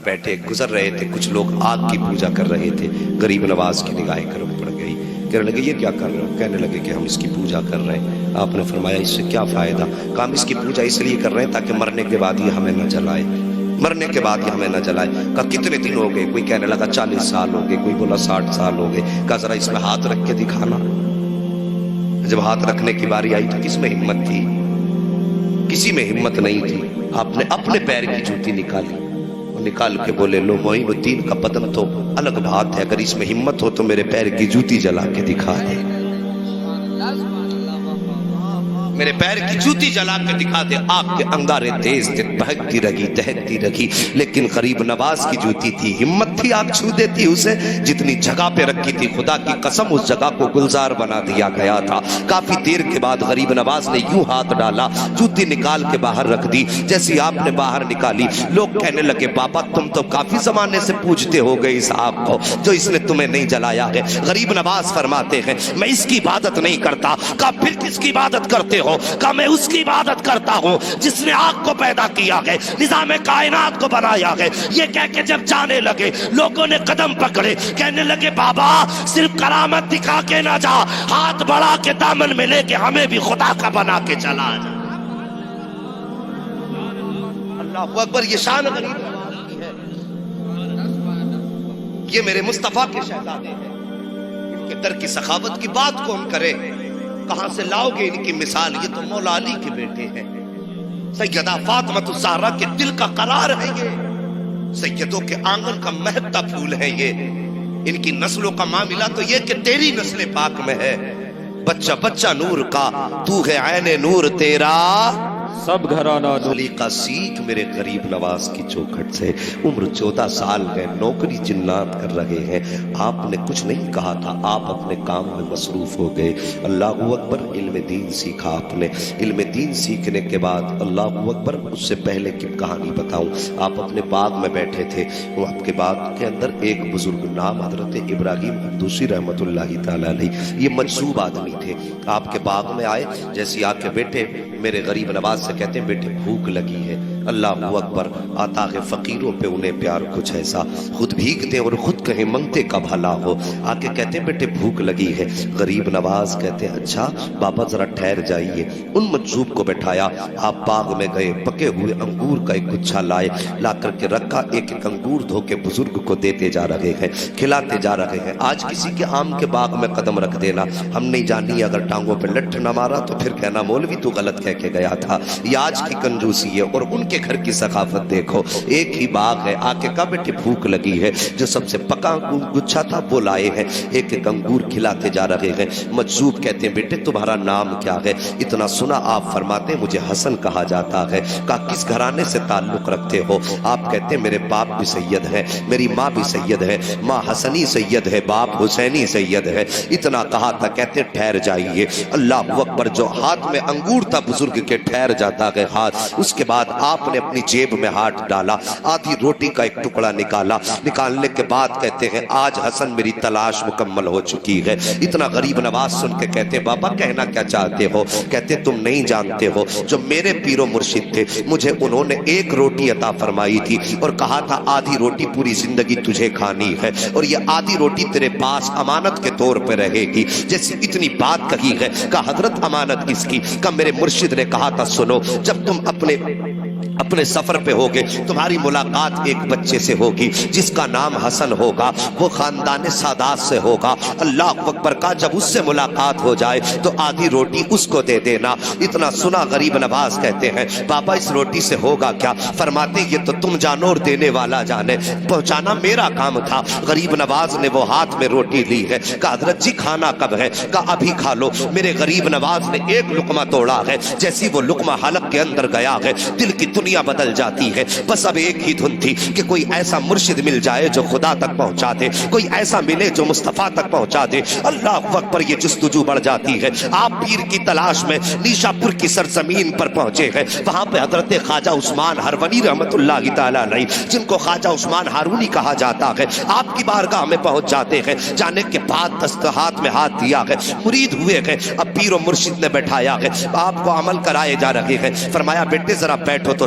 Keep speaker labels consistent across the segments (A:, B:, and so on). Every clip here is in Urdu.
A: بیٹھے گزر رہے تھے، کچھ لوگ آگ کی پوجا کر رہے تھے، غریب نواز کی نگاہیں گرم پڑ گئی، کہنے لگے یہ کیا کر رہے ہو؟ کہنے لگے کہ ہم اس کی پوجا کر رہے ہیں۔ آپ نے فرمایا اس سے کیا فائدہ؟ کہا ہم اس کی پوجا اس لیے کر رہے ہیں تاکہ مرنے کے بعد یہ ہمیں نہ جلائے، مرنے کے بعد یہ ہمیں نہ جلائے۔ کہا کتنے دن ہو گئے؟ کوئی کہنے لگا 40 سال ہو گئے، کوئی بولا 60 سال ہو گئے۔ کہا ذرا اس میں ہاتھ رکھ کے دکھانا۔ جب ہاتھ رکھنے کی باری آئی تو کس میں ہمت تھی؟ کسی میں ہمت نہیں تھی۔ آپ نے اپنے پیر کی جوتی نکالی اور نکال کے بولے لو معین الدین کا بدن تو الگ بات ہے، اگر اس میں ہمت ہو تو میرے پیر کی جوتی جلا کے دکھا دے، میرے پیر کی جوتی جلا کے دکھا دے۔ آگ کے انگارے تیز تھے، بہکتی رہی دہکتی رہی، لیکن غریب نواز کی جوتی تھی، ہمت تھی، آگ چھو دیتی اسے۔ جتنی جگہ پہ رکھی تھی خدا کی قسم اس جگہ کو گلزار بنا دیا گیا تھا۔ کافی دیر کے بعد غریب نواز نے یوں ہاتھ ڈالا، جوتی نکال کے باہر رکھ دی۔ جیسی آپ نے باہر نکالی، لوگ کہنے لگے بابا تم تو کافی زمانے سے پوجتے ہو گئے اس آگ کو جو اس نے تمہیں نہیں جلایا ہے۔ غریب نواز فرماتے ہیں میں اس کی عبادت نہیں کرتا۔ کہا پھر کس کی عبادت کرتے ہو؟ کہ میں اس کی عبادت کرتا ہوں جس نے آگ کو پیدا کیا ہے، نظام کائنات کو بنایا ہے۔ یہ کہہ کے جب جانے لگے لوگوں نے قدم پکڑے، کہنے لگے بابا صرف کرامت دکھا کے نہ جا، ہاتھ بڑھا کے دامن میں لے کے ہمیں بھی خدا کا بنا کے چلا جا۔ اللہ اکبر، یہ شان غریب نواز کی ہے، یہ میرے مصطفیٰ کے شہزادے ہیں، ان کے در کی سخاوت کی بات کون کرے؟ کہاں سے لاؤ گے ان کی مثال؟ یہ تو مولا علی کے بیٹے ہیں، سیدہ فاطمہ الزہرا کے دل کا قرار ہے، یہ سیدوں کے آنگن کا مہکتا پھول ہے، یہ ان کی نسلوں کا معاملہ تو یہ کہ تیری نسل پاک میں ہے۔ بچہ بچہ نور کا تو ہے عین نور تیرا،
B: سب گھرانہ
A: علی کا سیکھ میرے غریب نواز کی چوکھٹ سے۔ عمر 14 سال ہے، نوکری جنات کر رہے ہیں، آپ نے کچھ نہیں کہا تھا، آپ اپنے کام میں مصروف ہو گئے۔ اللہ اکبر، علم دین سیکھا آپ نے۔ علم دین سیکھنے کے بعد اللہ اکبر، اس سے پہلے کی کہانی بتاؤں، آپ اپنے باغ میں بیٹھے تھے، وہ آپ کے باغ کے اندر ایک بزرگ نام حضرت ابراہیم قدوسی رحمت اللہ تعالیٰ علیہ، یہ منسوب آدمی تھے، آپ کے باغ میں آئے، جیسے آ کے بیٹھے میرے غریب نواز سے کہتے ہیں بیٹے بھوک لگی ہے۔ اللہ اکبر، آتا ہے فقیروں پہ انہیں پیار کچھ ایسا، خود بھیگتے اور خود کہیں منگتے کا بھلا ہو۔ آ کے کہتے ہیں بیٹے بھوک لگی ہے۔ غریب نواز کہتے ہیں اچھا بابا ذرا ٹھہر جائیے۔ ان مجذوب کو بٹھایا، آپ باغ میں گئے، پکے ہوئے انگور کا ایک گچھا لائے، لا کر کے رکھا، ایک ایک انگور دھو کے بزرگ کو دیتے جا رہے ہیں، کھلاتے جا رہے ہیں۔ آج کسی کے آم کے باغ میں قدم رکھ دینا، ہم نہیں جانی اگر ٹانگوں پہ لٹھ نہ مارا تو پھر کہنا مولوی تو غلط کہہ کے گیا تھا۔ یہ آج کی کنجوسی ہے، اور ان کے گھر کی ثقافت دیکھو، ایک ہی باغ ہے، آ کے کہا بیٹے بھوک لگی ہے، جو سب سے پکا گچھا تھا وہ لائے ہیں، ایک ایک انگور کھلاتے جا رہے ہیں۔ مجذوب کہتے ہیں بیٹے تمہارا نام کیا ہے؟ اتنا سنا آپ فرماتے ہیں مجھے حسن کہا جاتا ہے۔ کہا کس گھرانے سے تعلق رکھتے ہو؟ آپ کہتے ہیں میرے باپ بھی سید ہے، میری ماں بھی سید ہے، ماں حسنی سید ہے، باپ حسینی سید ہے۔ اتنا کہا تھا، کہتے ٹھہر جائیے۔ اللہ اکبر، جو ہاتھ میں انگور تھا بزرگ کے ٹھہر جاتا ہے ہاتھ۔ اس کے بعد آپ نے اپنی جیب میں ہاتھ ڈالا، آدھی روٹی کا ایک ٹکڑا نکالا، نکالنے کے بعد کہتے ہیں آج حسن میری تلاش مکمل ہو چکی ہے۔ اتنا غریب نواز سن کے کہتے ہیں بابا کہنا کیا چاہتے ہو؟ کہتے تم نہیں جانتے ہو، جو میرے پیر و مرشد تھے مجھے انہوں نے ایک روٹی عطا فرمائی تھی اور کہا تھا آدھی روٹی پوری زندگی تجھے کھانی ہے، اور یہ آدھی روٹی تیرے پاس امانت کے طور پہ رہے گی۔ جیسی اتنی بات کہی ہے، کہا حضرت امانت کس کی؟ کہا میرے مرشد نے کہا تھا سنو، جب تم اپنے سفر پہ ہوگے تمہاری ملاقات ایک بچے سے ہوگی جس کا نام حسن ہوگا، وہ خاندان سادات سے ہوگا۔ اللہ اکبر کا جب اس سے ملاقات ہو جائے تو آدھی روٹی اس کو دے دینا۔ اتنا سنا غریب نواز کہتے ہیں بابا اس روٹی سے ہوگا کیا؟ فرماتے یہ تو تم جانو اور دینے والا جانے، پہنچانا میرا کام تھا۔ غریب نواز نے وہ ہاتھ میں روٹی لی ہے، کہا حضرت جی کھانا کب ہے؟ کہا ابھی کھا لو۔ میرے غریب نواز نے ایک لقمہ توڑا ہے، جیسی وہ لقمہ حلق کے اندر گیا ہے دل کی دنیا بدل جاتی ہے۔ بس اب ایک ہی دھن تھی کہ کوئی ایسا مرشد مل جائے جو خدا تک پہنچا دے، کوئی ایسا ملے جو مصطفیٰ تک پہنچا دے۔ اللہ اکبر، یہ جستجو بڑھ جاتی ہے۔ آپ پیر کی تلاش میں نیشا پور کی سرزمین پر پہنچے ہیں، وہاں پہ حضرت خواجہ عثمان ہرونی رحمت اللہ تعالیٰ علیہ، جن کو خواجہ عثمان ہارونی کہا جاتا ہے، آپ کی بارگاہ میں پہنچ جاتے ہیں۔ جانے کے بعد ہاتھ میں ہاتھ دیا ہے، مرید ہوئے ہیں، اب پیر و مرشد نے بیٹھایا ہے، آپ کو عمل کرائے جا رہے ہیں۔ فرمایا بیٹے ذرا بیٹھو تو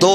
A: 2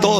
A: 2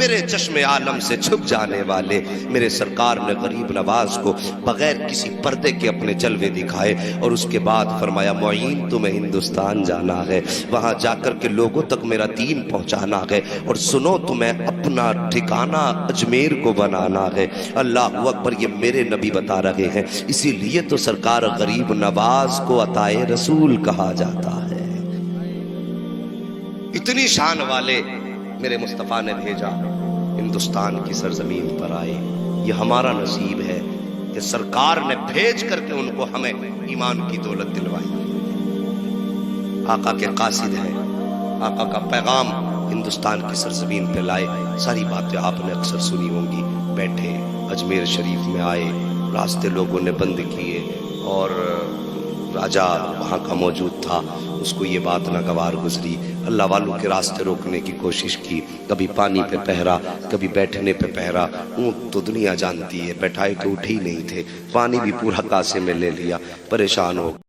A: میرے چشم عالم سے چھپ جانے والے میرے سرکار نے غریب نواز کو بغیر کسی پردے کے اپنے جلوے دکھائے اور اس کے بعد فرمایا معین تمہیں ہندوستان جانا ہے، وہاں جا کر کے لوگوں تک میرا دین پہنچانا ہے، اور سنو تمہیں اپنا ٹھکانہ اجمیر کو بنانا ہے۔ اللہ اکبر، یہ میرے نبی بتا رہے ہیں، اسی لیے تو سرکار غریب نواز کو عطائے رسول کہا جاتا ہے۔ اتنی شان والے میرے مصطفیٰ نے بھیجا، ہندوستان کی سرزمین پر آئے۔ یہ ہمارا نصیب ہے کہ سرکار نے بھیج کر کے ان کو ہمیں ایمان کی دولت دلوائی۔ آقا کے قاصد ہیں، آقا کا پیغام ہندوستان کی سرزمین پہ لائے۔ ساری باتیں آپ نے اکثر سنی ہوں گی۔ بیٹھے اجمیر شریف میں آئے، راستے لوگوں نے بند کیے، اور راجہ وہاں کا موجود تھا، اس کو یہ بات ناگوار گزری، اللہ والوں کے راستے روکنے کی کوشش کی، کبھی پانی پہ پہرا، کبھی بیٹھنے پہ پہرا۔ اونٹ تو دنیا جانتی ہے، بیٹھائے تو اٹھے ہی نہیں تھے، پانی بھی پورا کاسے میں لے لیا، پریشان ہو